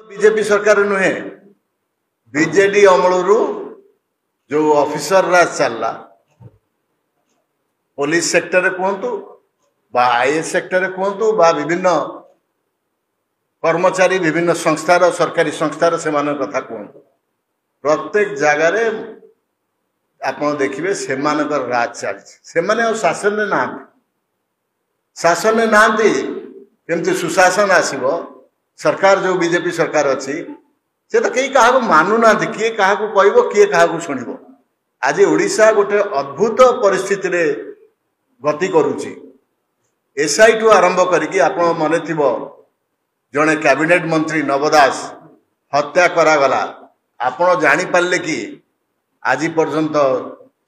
BJP सरकार नुहे BJD अमलू जो ऑफिसर राज चलला पुलिस सेक्टर कहतु आईएएस सेक्टर कहतु विभिन्न कर्मचारी विभिन्न संस्थार सरकारी संस्थार से कथा कहतु प्रत्येक जगार आप देखिए से राज चली शासन ना शासन ना केमती सुशासन आसब सरकार जो बीजेपी सरकार अच्छी से तो कहीं क्या मानुना किए क्या कह किए क्या शुण आज ओडिशा गोटे अद्भुत परिस्थिति रे गति करुची एसआई टू आरंभ करके आप मन थी जड़े कैबिनेट मंत्री नव दास हत्या करागला आपण जापारे कि आज पर्यंत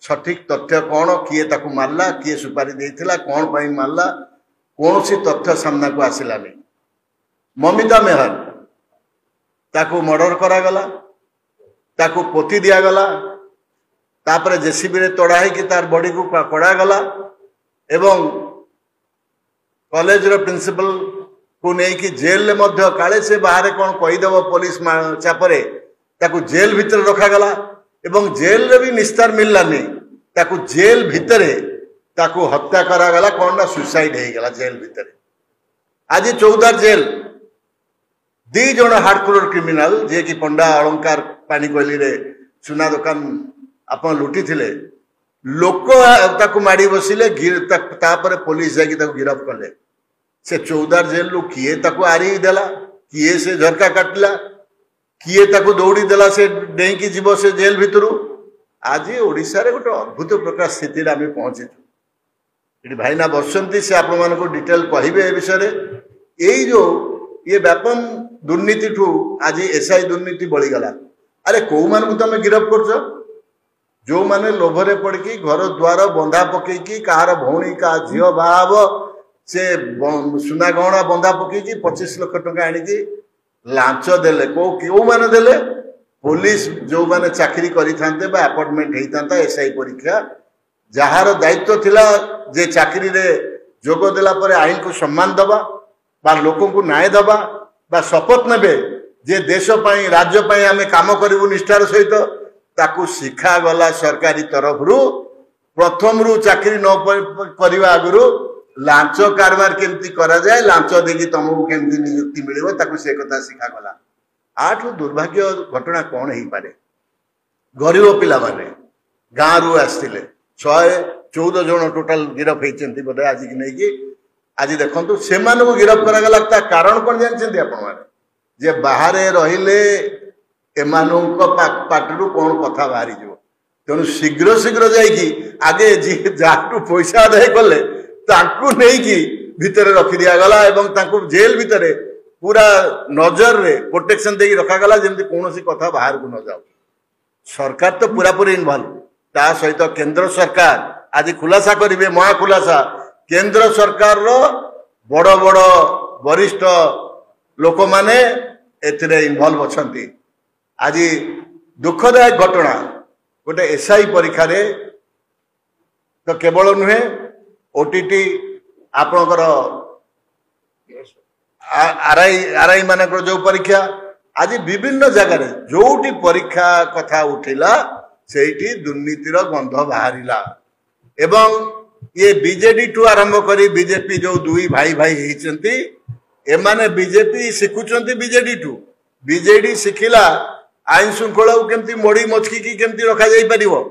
सठिक तथ्य कौन किए ताकू मारला किए सुपारी देथिला कौन पाई मारला कौन सी तथ्य सामना को आसलानी ममिता मेहर ताकू मर्डर करागला ताकू पोती दिगला तापर जेसीबी रे तोड़ा है तार बॉडी को कड़ागला एवं कॉलेज रो प्रिंसिपल को नहीं जेल मध्य काले से बाहर कौन कहीदेव पुलिस चापरे ताकू जेल भितर रखागला एवं जेल रे भी निस्तार मिललानी ताकू जेल भितरे ताकू हत्या करागला कौन ना सुसाइड हो गला जेल भितरे आज 14 जेल 2 जन हार्डकोर क्रिमिनाल जे कि पंडा अलंकार पानी कोइली रे सुना दुकान आपण लुटी थिले लोक ताकू माड़ी बसिले तापर पुलिस जाकी ताकू गिरफ्त कले से 14 जेल लु किए ताकू आरी देला किए से झरका काटला किए ताकू दौड़ी देला से डेईकी जीव से जेल भितरु आज ओडिशा रे गोटे अद्भुत प्रकार स्थिति रे आमे पहुंची ये भाईना बसंती से आपण मानको डिटेल कहिबे ए विषय रे एई जो ये व्यापम दुर्नीति ठू आज एसआई दुर्नीति बढ़ी गला अरे को मान को तमे गिरफ्त करछ जो माने लोभरे पड़की घर द्वार बंधा पकेकी कहार भौणी का झियो बाब से सुना गहना बंधा पकेकी 25 लाख टंका आनिकी लांच देले को माने देले पुलिस जो माने चाकरी करी थांते बा अपॉइंटमेंट हेई थांता एसआई परीक्षा जहार दायित्व थिला जे चाकरी रे जोग देला परे आईन को सम्मान दबा बा लोकों को न्याय दबा बा शपथ नेबे जे देश पई राज्य पई आमे काम करिवु निष्ठार सहित ताकू शिखा गला सरकारी तरफ रु प्रथम रु चाकरी न करवा आगु लांच कारबार केमती करा जाए लांच देगी तुमको केमती नियुक्ति मिलिबो ताकू से कथा शिखा गला आठु दुर्भाग्य घटना कौन हो पारे गरीब पिला माने गाँ रु आसथिले 114 जन टोटाल गिरफ होती बोधे आज की नहीं कि आज देखो से गिरफ करागला कारण कौन जानते आपण मैंने जे बाहर रहिले एमानों पार्टी कौन कथा बाहरी जो तेणु शीघ्र शीघ्र जाइकी आगे जहाँ पैसा आदाय कले नहीं भितर रखी दिगला और जेल भितर पूरा नजर रे प्रोटेक्शन देकी रखागला जमी कौन सी कथा बाहर को न जाऊ सरकार तो पूरा पूरी इनवॉल्व ता सहित केंद्र सरकार आज खुलासा करेंगे महा खुलासा केंद्र सरकार रो बड़ बड़ वरिष्ठ लोक माने एथिरे इनवॉल्व अछंती आज दुखदायक घटना गोटे एसआई परीक्षा रे तो केवल नुहे ओटीटी आपणकर आरआई मानकर जो परीक्षा आज विभिन्न जगार जोटी परीक्षा कथा उठिला सेठी दुर्नीतिर गंध बाहरिला एवं ये बीजेडी टू आरंभ करी बीजेपी जो दुई भाई भाई होती एमाने बीजेपी शिखुचंती बीजेडी शिखिला आईन श्रृंखला केमती मोड़ी मचकी की केमती रखा जाई परिवो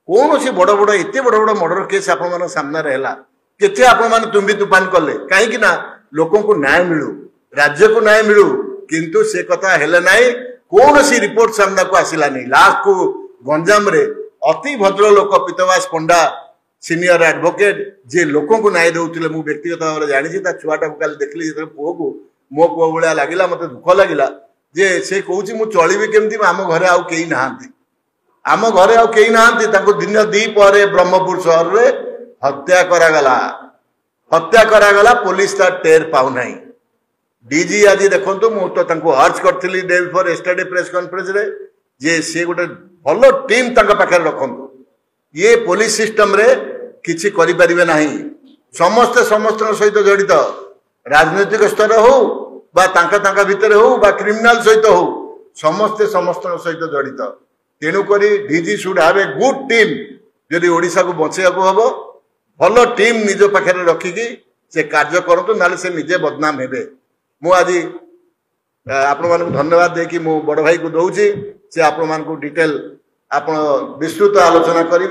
कौन सी बड़ बड़ एते बड़ बड़ मर्डर केस आपण मन सामने रहला केते आपण मन तुम्बी तूफान कले काहे ना लोकों को न्याय मिलू राज्य को न्याय मिलू किंतु से कथा हेले नाही कौन सी रिपोर्ट सामना को आसिला नहीं लास्ट को गंजाम रे अति भद्र लोक पीतवास पंडा सीनियर एडवोकेट जे लोकों को न्याय देउतिले मु व्यक्तिगत भाव जानी छुआटा को काली देखली पुओ को मो पुओ भलिया लागिला मते दुख लागिला जे से कहूची मु चलिबी केमती आम घरे आउ केही नाहांती आम घरे आउ केही नाहांती ताको दिन दी परे ब्रह्मपुर शहर रे हत्या करागला पुलिस ता टेर पाउ नाही डीजी आज देखंतु मु तो तांको अर्ज करथिली day before yesterday press conference रे जे से गोटे भलो टीम तांका पाखे रखंतु ये पुलिस सिस्टम रे किछि करि परिबे नाही समस्त सहित जड़ित राजनीतिक स्तर हो बा तांका भितर हो बा क्रिमिनाल सहित हो समस्ते समस्त सहित जड़ित तेणुक DG should have a good team जदि ओडिशा को बचाइया हम भल टीम निज पाखे रखिकी से कार्य करतु ना से निजे बदनाम हेबे। मु आज आपण मान धन्यवाद देकी मो बड़ भाई को दौची से आपण मान डिटेल आप विस्तृत आलोचना करेंगे।